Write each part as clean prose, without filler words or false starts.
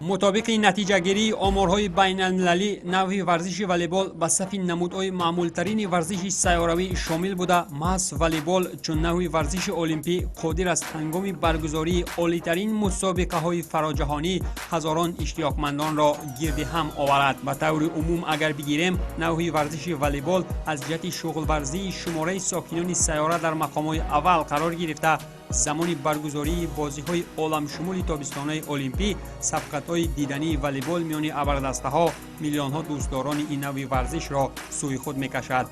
مطابق نتیجه‌گیری آمارهای بین‌المللی نوع ورزش والیبال به صف نمودهای معمولترین ورزش سیاروی شامل بوده. محض والیبال چون نوع ورزش المپی قادر است هنگام برگزاری عالی‌ترین مسابقه‌های فراجهانی هزاران اشتیاقمندان را گرد هم آورد. به طور عموم اگر بگیریم نوع ورزش والیبال از جهت شغل ورزی شماره ساکنان سیاره در مقام‌های اول قرار گرفته. زمان برگزاری بازی‌های عالم شمول تابستان‌های المپی صفقت‌های دیدنی والیبال میان ابردسته‌ها میلیون‌ها دوستداران این نوع ورزش را سوی خود می‌کشد.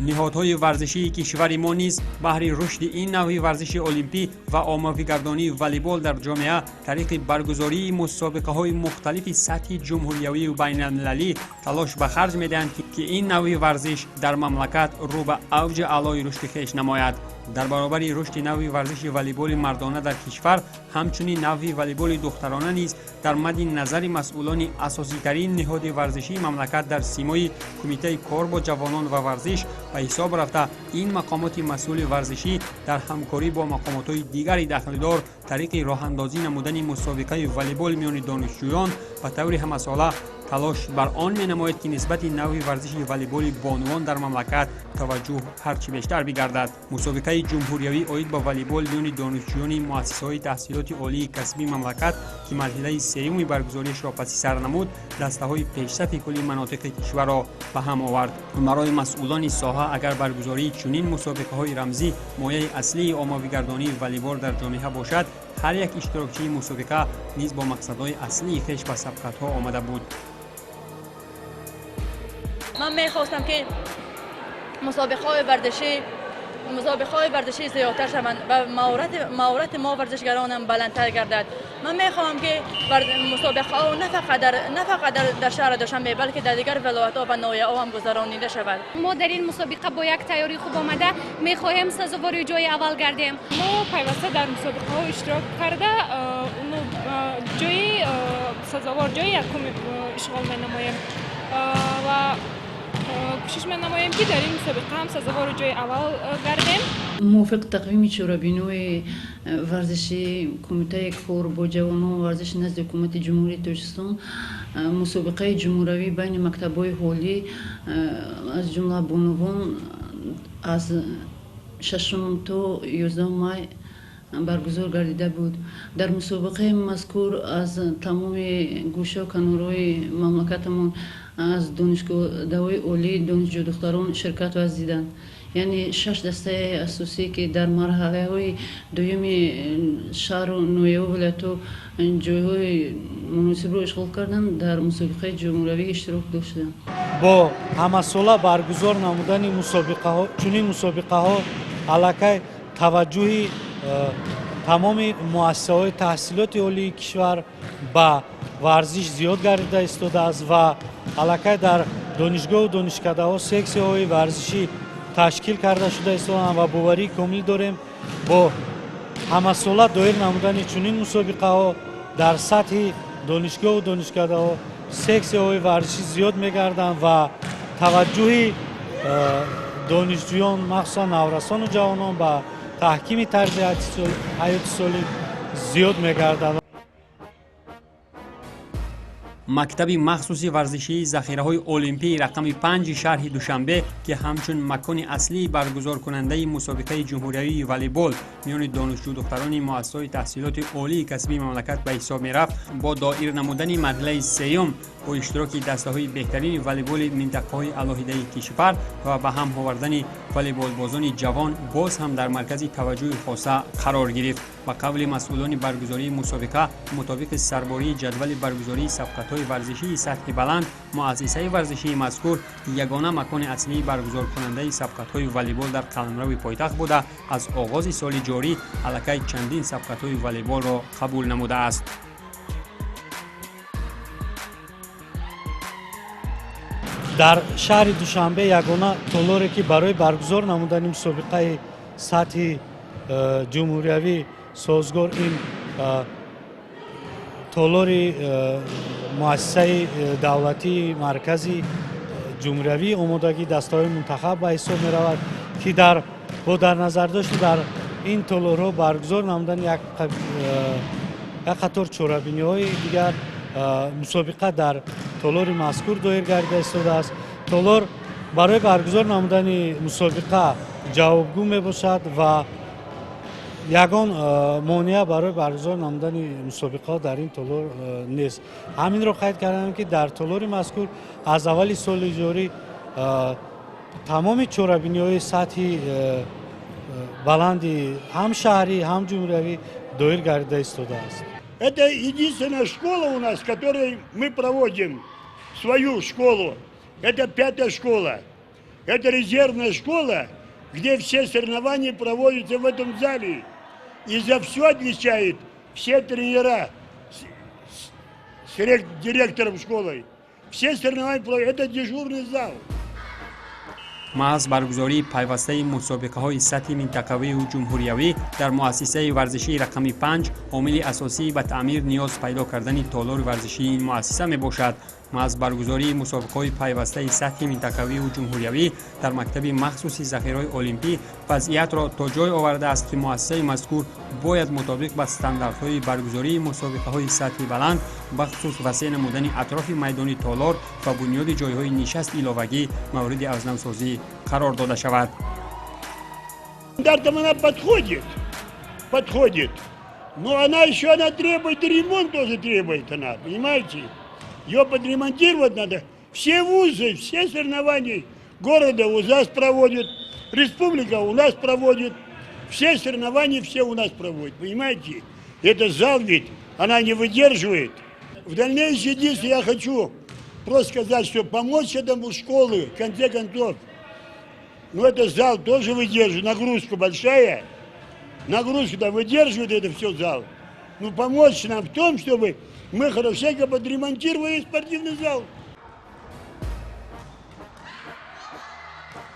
نهادهای ورزشی کشور ما نیز بهر رشد این نوع ورزش المپی و آموزگاردانی والیبال در جامعه طریق برگزاری مسابقه‌های مختلف سطح جمهوریوی و بین‌المللی تلاش به خرج می‌دهند که این نوع ورزش در مملکت رو به اوج اعلای رشد خویش نماید. در برابر رشد نوع ورزش والیبال مردانه در کشور همچنین نوع والیبال دخترانه نیز در مد نظر مسئولان اساسی ترین نهاد ورزشی مملکت در سیمای کمیته کار با جوانان و ورزش به حساب رفته. این مقامات مسئول ورزشی در همکاری با مقامات دیگر دخلدار طریق راه اندازی نمودن مسابقه والیبال میان دانشجویان به طور همساله تلاش بر آن می نماید که نسبت نوع ورزش والیبال بانوان در مملکت توجه هرچی بیشتر بگردد. مسابقه جمهوریوی عاید به والیبال میان دانشجویان مؤسسه‌های تحصیلات عالی کسبی مملکت که مرحله سوم برگزاریش را پس سر نمود، دسته‌های پیشرفت کلی مناطق کشور را به هم آورد. برای مسئولان ساحه اگر برگزاری چنین مسابقه‌های رمزی مایه اصلی آموزگاردانی والیبال در جامعه باشد، هر یک اشتراکچی مسابقه نیز با مقصدهای اصلی خویش به سبقت‌ها آمده بود. من میخواستم که مسابقه های ورزشی زیادتر شوند و مهارت ما ورزشگرانم بلندتر گردد. من میخواهم که مسابقه ها نه فقط در شهر دوشنبه بلکه در دیگر ولایت ها و ناحیه ها هم گذرانیده شود. ما در این مسابقه با یک تیاری خوب آمده میخواهیم سزاوار جای اول گردیم. ما پیوسته در مسابقه ها اشتراک کرده جای سزاوار جای یکم اشغال می‌نماییم و کوشش می‌نماییم که در این مسابقه هم سزاوار جای اول گردیم. موافق تقویم شورابینوی ورزشی کمیته کار با جوانان و ورزش نزد حکومت جمهوری تاجیکستان مسابقه جمهوری بین مکتب‌های حالی از جمله بانوان از 6 تا 11 مای برگزار گردیده بود. در مسابقه مذکور از تمام گوشه و کنارهای مملکتمون از دانشگاه‌های عالی دانشجو دختران شرکت ورزیدند. یعنی 6 دسته اساسی که در مرحله های دوم شهر و نویه و ولایت و جایهای مناسب را اشغال کردند در مسابقه جمهوری اشتراک داشتند. با همساله برگزار نمودن مسابقه ها چنین مسابقه ها علاقه توجه تمام مؤسسه‌های تحصیلات عالی کشور با ورزش زیاد گردیده ایستاده است و علاقه در دانشگاه و دانشکده‌ها سکسی‌های ورزشی تشکیل کرده شده ایستادند و باوری کامل داریم با همساله دایر نمودن چنین مسابقه ها در سطح دانشگاه و دانشکده‌ها سکسی‌های ورزشی زیاد می‌گردند و توجه دانشجویان مخصوصا نورسان و جوانان با تحکیم طرز حیات سالم زیاد می‌گردد. مکتب مخصوصی ورزشی ذخیره‌های المپی رقم 5 شهر دوشنبه که همچون مکان اصلی برگزار کننده مسابقه جمهوری والیبال میان دانشجو دختران مؤسسه‌های تحصیلات عالی کسبی مملکت به حساب می‌رفت، با دایر نمودن مرحله سوم با اشتراک دسته‌های بهترین والیبال منطقه‌های علاهده کشور و به هم آوردن والیبال بازان جوان باز هم در مرکز توجه خاصه قرار گرفت. با قول مسئولان برگزاری مسابقه مطابق سرباری جدول برگزاری سبقت‌های ورزشی سطح بلند، مؤسسه ورزشی مذکور یگانه مکان اصلی برگزار کننده سبقت‌های والیبال در قلمرو پایتخت بوده از آغاز سال جاری علاقه چندین سبقت‌های والیبال را قبول نموده است. در شهر دوشنبه یگانه تالاری که برای برگزار نمودن مسابقه سطح جمهوریوی سازگار این تالاری مؤسسه دولتی مرکزی جمهوریوی آمادگی دسته‌های منتخب به حساب می رود که با در نظر داشت در این تالارها برگزار نمودن یک قطار چورابینی های دیگر مسابقه در تالار مذکور دایر گردیده ایستاده است. تالار برای برگزار نمودن مسابقه جوابگو می باشد و یگان مانع برای برگزار نمودن مسابقه در این تالار نیست. همین را قید کردم که در تالار مذکور از اول سال جاری تمام چورابینی های سطحی بلندی هم شهری هم جمهوری دایر گردیده ایستاده است. Это единственная школа у нас, в которой мы проводим свою школу. Это 5-я школа. Это резервная школа, где все соревнования проводятся в этом зале. И за все отвечают все тренера с директором школы. Все соревнования проводятся. Это дежурный зал. محض برگزاری پیوسته مسابقه های سطحی منطقوی و جمهوریوی در مؤسسه ورزشی رقم 5 عامل اساسی به تعمیر نیاز پیدا کردن تالار ورزشی این مؤسسه می باشد. محض برگزاری مسابقه های پیوسته سطحی منطقوی و جمهوریوی در مکتب مخصوص ذخیره‌های المپی وضعیت را تا جای آورده است که مؤسسه مذکور باید مطابق با استانداردهای برگزاری مسابقه های سطحی بلند بخصوص وسیع نمودن اطراف میدان تالار و بنیاد جایهای نشست علاوگی مورد ارزنامه‌سازی قرار داده شود. Стандартам она подходит, но она требует, ремонт тоже требует она, понимаете? Ее подремонтировать надо. Все вузы, все соревнования города у нас проводят, республика у нас проводит, все соревнования все у нас проводят, понимаете? Это зал ведь, она не выдерживает. В дальнейшем единственное я хочу просто сказать, что помочь этому школе, в конце концов, но этот зал тоже выдерживает, нагрузка большая, нагрузка-то выдерживает это все зал. Ну помочь нам в том, чтобы мы хорошенько подремонтировали спортивный зал.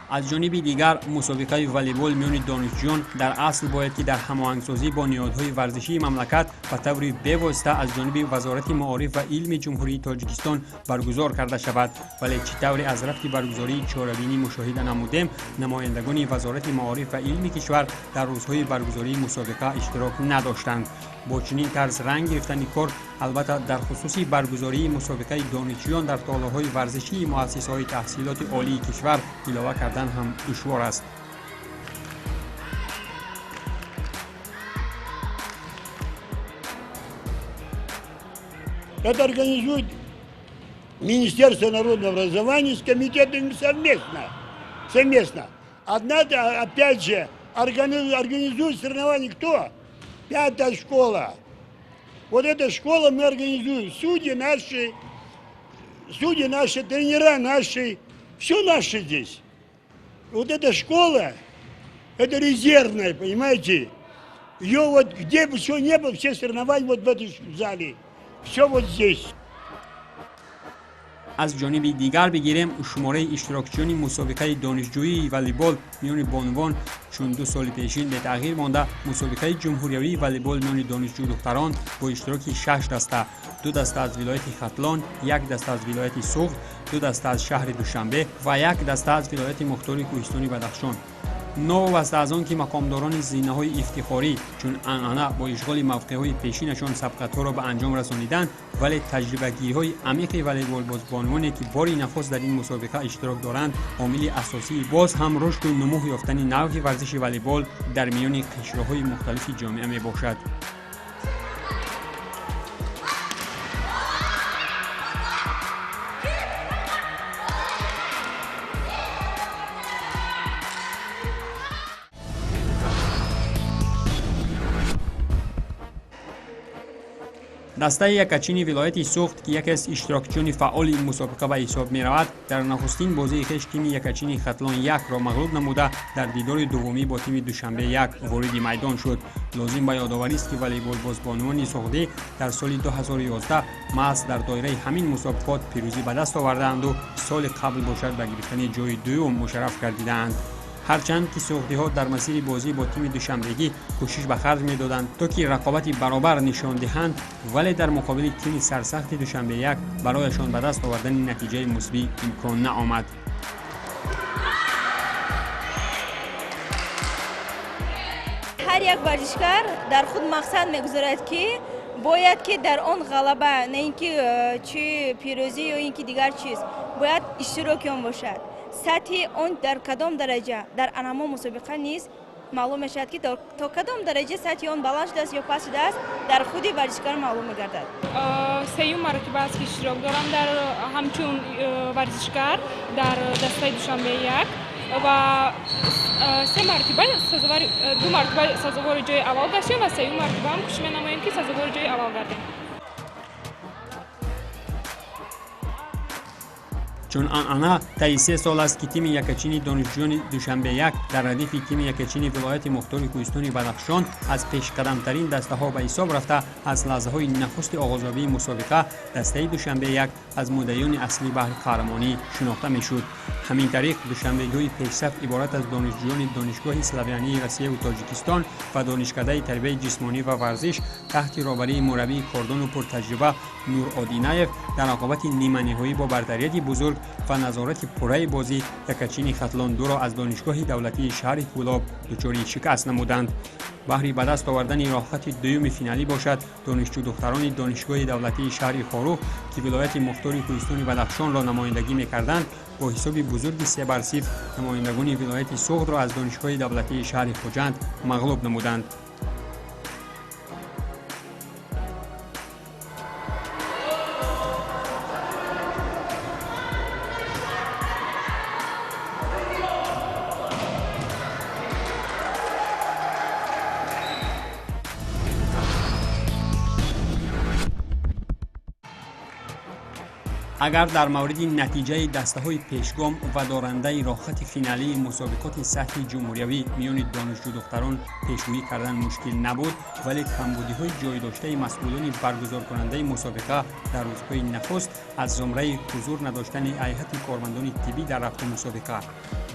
از جانب دیگر مسابقه والیبال میان دانشجویان در اصل باید که در هماهنگسازی با نهادهای ورزشی مملکت و طور بواسطه از جانب وزارت معارف و علم جمهوری تاجیکستان برگزار کرده شود، ولی چطور از رفت برگزاری چهاربینی مشاهده نمودیم نمایندگان وزارت معارف و علم کشور در روزهای برگزاری مسابقه اشتراک نداشتند. با چنین طرز رنگ گرفتن کار البته در خصوص برگزاری مسابقه دانشجویان در تالارهای ورزشی مؤسسه‌های تحصیلات عالی کشور علاوه کردن هم دشوار است. Это организует Министерство народного образования с комитетами совместно. Однако, опять же, организует соревнования кто? 5-я школа. Вот эта школа мы организуем. Судьи наши, тренера наши, все наше здесь. Вот эта школа, это резервная, понимаете? Ее вот где бы все не было, все соревнования вот в этом зале. Все вот здесь. از جانب دیگر بگیریم شماره اشتراکچیان مسابقه دانشجویی والیبال میان بانوان چون 2 سال پیشین به تغییر مانده مسابقه جمهوری والیبال میان دانشجو دختران با اشتراک 6 دسته، 2 دسته از ولایت ختلان، 1 دسته از ولایت سوخت، 2 دسته از شهر دوشنبه و 1 دسته از ولایت مختار کوهستانی بدخشان. نوابسته از آن که مقامداران زینه‌های افتخاری چون انانه با اشغال موقع‌های پیشینشان سبقت‌ها را به انجام رسانیدند، ولی تجربه‌گیری‌های عمیق والیبال بازبانوانی که باری نخست در این مسابقه اشتراک دارند عامل اساسی باز هم رشد و نمو یافتن نوع ورزش والیبال در میان قشره‌های مختلف جامعه میباشد. دسته یکچین ولایت سوخت که یکی از اشتراکچیان فعال این مسابقه به حساب می رود در نخستین بازی خویش تیم یکچین ختلان 1 را مغلوب نموده در دیدار دومی با تیم دوشنبه 1 وارد میدان شد. لازم به یادآوری است که والیبال بازبانوان سوختی در سال 2011 محض در دایره همین مسابقات پیروزی به دست آوردند و سال قبل باشد به گرفتن جای دوم مشرف گردیدند. هرچند که سوختی‌ها در مسیر بازی با تیم دوشنبگی کوشش به خرج می‌دادند تا که رقابتی برابر نشان دهند، ولی در مقابل تیم سرسخت دوشنبه 1 برایشان به دست آوردن نتیجه مثبت امکان نآمد. یک ورزشکار در خود مقصد میگذارد که باید که در آن غلبه، نه اینکه چه پیروزی یا اینکه دیگر چیز، باید اشتراک آن باشد. سطح آن در کدام درجه در انما مسابقه نیست معلوم میشد که تا کدام درجه سطح آن بالا شده است یا پس شده است در خود ورزشکار معلوم میگردد. سیوم مرتبه است که اشتراک دارم در همچون ورزشکار در دسته دوشنبه یک و دو مرتبه سزاوار جای اول گشتیم و سیوم مرتبه هم کوشش می‌نماییم که سزاوار جای اول گردیم. چون آنها طی 3 سال است که تیم یکچینی دانشجویان دوشنبه یک در ردیف تیم یکچینی ولایت مختار کوهستانی بدخشان از پیشقدمترین دسته ها به حساب رفته، از لحظه های نخست آغازیابی مسابقه دسته دوشنبه یک از مدعیان اصلی بحر قهرمانی شناخته میشد. همین طریق دوشنبه دوی پیشرفت عبارت از دانشجویان دانشگاه اسلاویانی روسیه و تاجیکستان و دانشکده تربیت جسمانی و ورزش تحت رهبری مربی کاردان و پرتجربه نور آدینایف در عقبت نیمه‌نهایی با برتریت بزرگ و نظارت پره بازی یکچینی خطلان دو را از دانشگاه دولتی شهر کولاب دچار شکست نمودند. بهر به دست آوردن راهخط دوم فینالی باشد، دانشجو دختران دانشگاه دولتی شهر خاروخ که ولایت مختار کوهستانی بدخشان را نمایندگی می‌کردند با حساب بزرگ 3-0 نمایندگان ولایت سوخت را از دانشگاه دولتی شهر خوجند مغلوب نمودند. اگر در مورد نتیجه دسته‌های پیشگام و دارنده راهخط فینالی مسابقات سطح جمهوریوی میان دانشجو دختران پیشگویی کردن مشکل نبود، ولی کمبودی‌های جای داشته مسئولان برگزار کننده مسابقه در روزهای نخست از زمره حضور نداشتن هیئت کارمندان طبی در رفت مسابقه،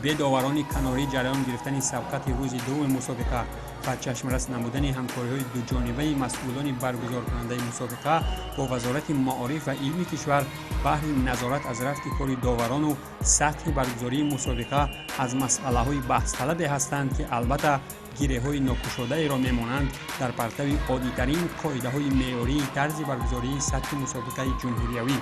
به داوران کناری جریان گرفتن سبقت روز دوم مسابقه و چشمرس نمودن همکاری‌های دو جانبه مسئولان برگزار کننده مسابقه با وزارت معارف و علم کشور بهر نظارت از رفت کار داوران و سطح برگزاری مسابقه از مسئله‌های بحث طلب هستند که البته گیره‌های ناگشاده را می‌مانند در پرتو عادی‌ترین قاعده‌های معیاری طرز برگزاری سطح مسابقه جمهوریوی،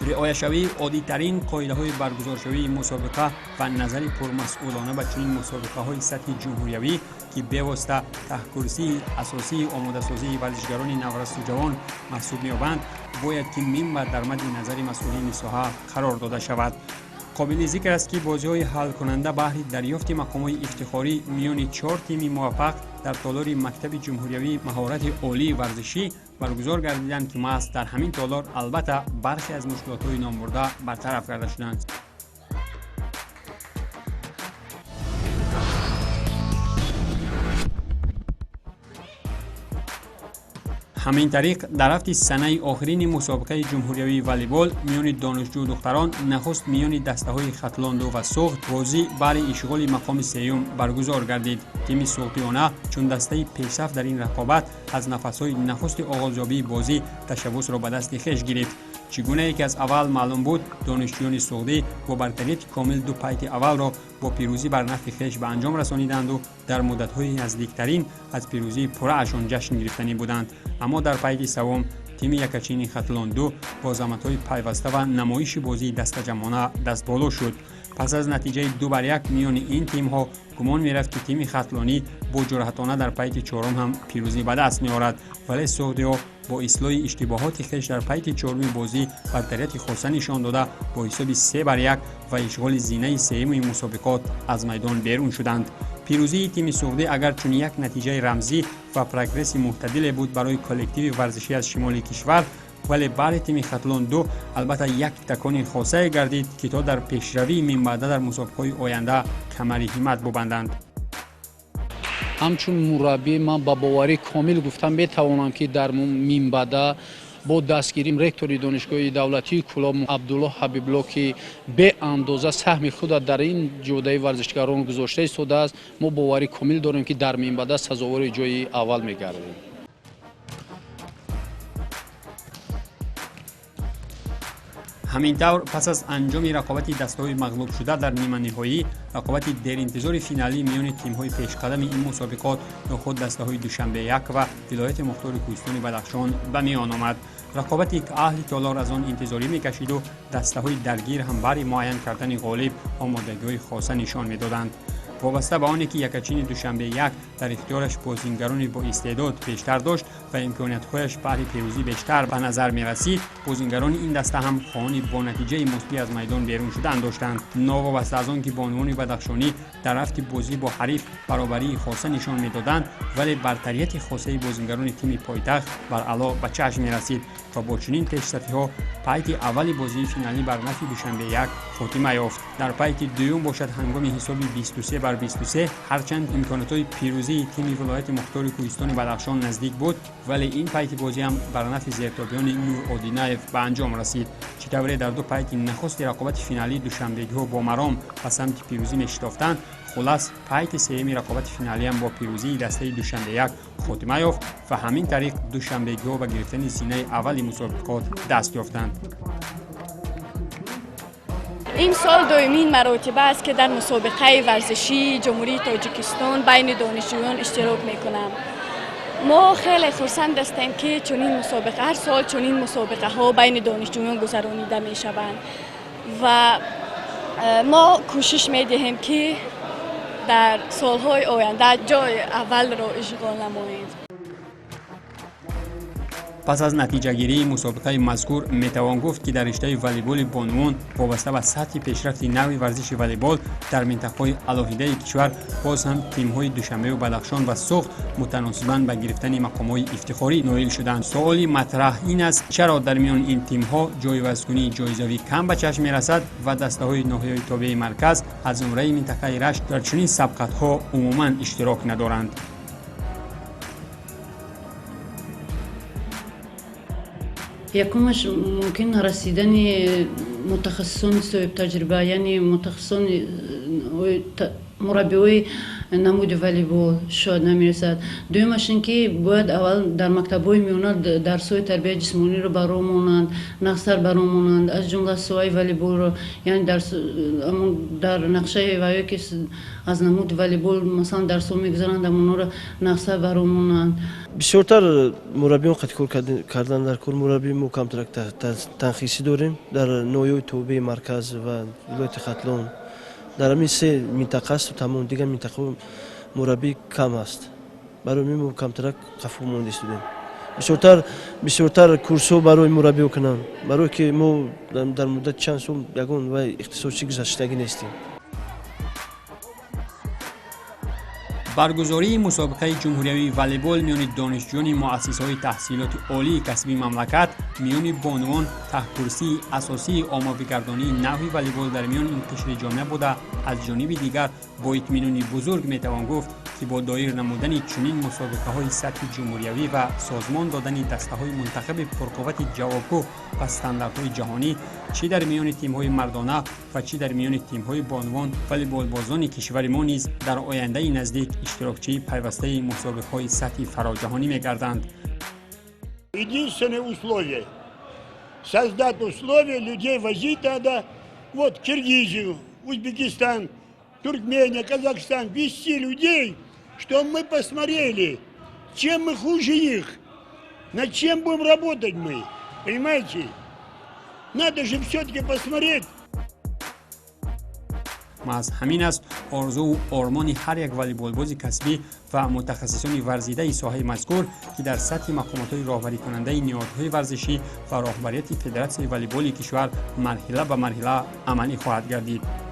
رعایت‌شوی عادی‌ترین قاعده‌های برگزارشوی مسابقه و نظر پرمسئولانه به چنین مسابقه‌های سطح جمهوریوی که به واسطه تحکرسی اساسی آماده‌سازی ورزشکاران نورست و جوان محسوب می‌یابند باید که منبع در مد نظر مسئولین ساحه قرار داده شود. قابل ذکر است که بازی‌های حل کننده بهر دریافت مقام‌های افتخاری میان 4 تیم موفق در تالار مکتب جمهوریوی مهارت عالی ورزشی برگزار گردیدند که محض در همین تالار البته برخی از مشکلات‌های نامبرده برطرف کرده شدند. همین طریق در رفت سنه آخرین مسابقه جمهوریوی والیبال میان دانشجو دختران نخست میان دسته‌های خطلاندو و سوخت بازی برای اشغال مقام سوم برگزار گردید. تیم سوختیانه چون دسته پیشرفت در این رقابت از نفس‌های نخست آغازیابی بازی تشبث را به دست خویش گرفت. چگونه که از اول معلوم بود، دانشجویان سوختی با برتریت کامل دو پیت اول را با پیروزی بر نفع خویش به انجام رسانیدند و در مدت‌های نزدیکترین از پیروزی پره‌شان جشن گرفتنی بودند. اما در پیت سوم تیم یکچینی خطلان دو با زحمت‌های پیوسته و نمایش بازی دست جمعانه دست بالا شد. پس از نتیجه 2-1 میان این تیم‌ها گمان می‌رفت که تیم خطلانی با جرأتانه در پیت چهارم هم پیروزی به دست می‌آورد، ولی سوختی‌ها با اصلاح اشتباهات خویش در پیت چهارم بازی برتریت خاصه نشان داده با حساب 3-1 و اشغال زینه سوم مسابقات از میدان بیرون شدند. پیروزی تیم سوختی اگر چون یک نتیجه رمزی و پروگرس معتدل بود برای کلکتیو ورزشی از شمال کشور، ولی برای تیم خطلان دو البته یک تکان خاصه گردید که تا در پیشروی منبعد در مسابقات آینده کمر همت ببندند. همچون مربی من با باوری کامل گفتم میتوانم که در منبعد با دستگیری رکتور دانشگاه دولتی کولاب عبدالله حبیب‌الله که به اندازه سهم خود در این جوده ورزشکاران گذاشته شده است، ما باوری کامل داریم که در منبعد سزاوار جای اول میگردیم. همین طور پس از انجام رقابت دسته‌های مغلوب شده در نیمه نهایی، رقابت در انتظار فینالی میان تیم‌های پیشقدم این مسابقات نخود دسته‌های دوشنبه یک و ولایت مختار کوهستان بدخشان به میان آمد. رقابتی که اهل تالار از آن انتظاری می‌کشید و دسته‌های درگیر هم برای معین کردن غالب آمادگی‌های خاصه نشان می‌دادند. وابسته به آنکه یکچین دوشنبه یک در اختیارش بازیگرانی با استعداد بیشتر داشت و امکانیت‌هایش برای پیروزی بیشتر به نظر می‌رسید، بازیگران این دسته هم خواهان با نتیجه مثبت از میدان بیرون شدن داشتند. ناوابسته از آنکه بانوان بدخشانی در رفت بازی با حریف برابری خاصه نشان می‌دادند، ولی برتریت خاصه بازیگران تیم پایتخت بر علا به چشم می‌رسید و با چنین پیشرفتی‌ها پیک اول بازی فینالی بر نفع دوشنبه یک خاتمه یافت. در پیک دوم باشد هنگام حساب 23-23 هرچند امکانات پیروزی تیم ولایت مختار کوهستان بدخشان نزدیک بود، ولی این پیک بازی هم بر نفع زیرتابیان نور آدینایف به انجام رسید. چطوری در دو پیک نخست رقابت فینالی دوشنبه‌ها با مرام به سمت پیروزی می‌شتافتند، خلاص پیک سوم رقابت فینالی هم با پیروزی دسته دوشنبه یک خاتمه یافت و همین طریق دوشنبه‌ها به گرفتن سینه اول مسابقات دست یافتند. این سال دومین مرتبه است که در مسابقه ورزشی جمهوری تاجیکستان بین دانشجویان اشتراک میکنم. ما خیلی خرسند هستیم که چنین مسابقه هر سال چنین مسابقه ها بین دانشجویان گذرانیده می شوند و ما کوشش می دهیم که در سالهای آینده جای اول را اشغال نماییم. پس از نتیجه گیری مسابقه مذکور میتوان گفت که در رشته والیبال بانوان وابسته به سطح پیشرفت نوع ورزش والیبال در منطقه‌های علاهیده کشور باز هم تیم‌های دوشنبه و بدخشان و سوخت متناسباً به گرفتن مقام‌های افتخاری نائل شدند. سوالی مطرح این است چرا در میان این تیم‌ها جایگزینی جایزوی کم به چشم می‌رسد و دسته‌های ناحیه تابع مرکز از زمره منطقه رشت در چنین سبقت‌ها عموماً اشتراک ندارند. یکمش ممکن رسیدن متخصصان صاحب تجربه، یعنی متخصصان مربیای نمود والیبال شاید نمیرسد. دومش اینکه باید اول در مکتب‌های میانه درس‌های تربیت جسمانی رو برامونند، نقصر برامونند، از جمله سوای والیبال رو، یعنی در نقشه وایی که از نمود والیبال مثلا درس‌ها میگذارند اونا رو نقصر برامونند. بسیارتر مربیان قطع کار کردن در کار مربی ما کمتر تنخیصی داریم در نوعی توبه مرکز و ولایت ختلان. در همین سه منطقه است و تمام دیگر منطقه مربی کم است. برای ما کمتر قفو مانده استودیم. بسیارتر کورسو برای مربی کنن. برای که ما در مدت چند سال یگان و اختصاصی گذشتگی نیستیم. برگزاری مسابقه جمهوری والیبال میان دانشجویان مؤسسه‌های تحصیلات عالی کسبی مملکت میان بانوان تحکورسی اساسی آموزگاردانی نحوی والیبال در میان این قشر جامعه بوده. از جانب دیگر با اطمینان بزرگ میتوان گفت که با دایر نمودن چنین مسابقه‌های سطح جمهوری و سازمان دادن دسته‌های منتخب پرقوت جوابگو به استانداردهای جهانی چه در میان تیم‌های مردانه و چه در میان تیم‌های بانوان والیبال بازان کشور ما نیز در آینده نزدیک اشتراکچی پیوسته مسابقه‌های سطح فراجهانی می‌گردند. Единственное условие – создать условия, людей возить надо, вот Киргизию, Узбекистан, Туркмения, Казахстан, вести людей, чтобы мы посмотрели, чем мы хуже их, над чем будем работать мы, понимаете? Надо же все-таки посмотреть. از همین است آرزو و آرمان هر یک والیبال باز کسبی و متخصصان ورزیده ساحه مذکور که در سطح مقامات راهبری کننده نهادهای ورزشی و راهبریت فدراسیون والیبال کشور مرحله به مرحله عملی خواهد گردید.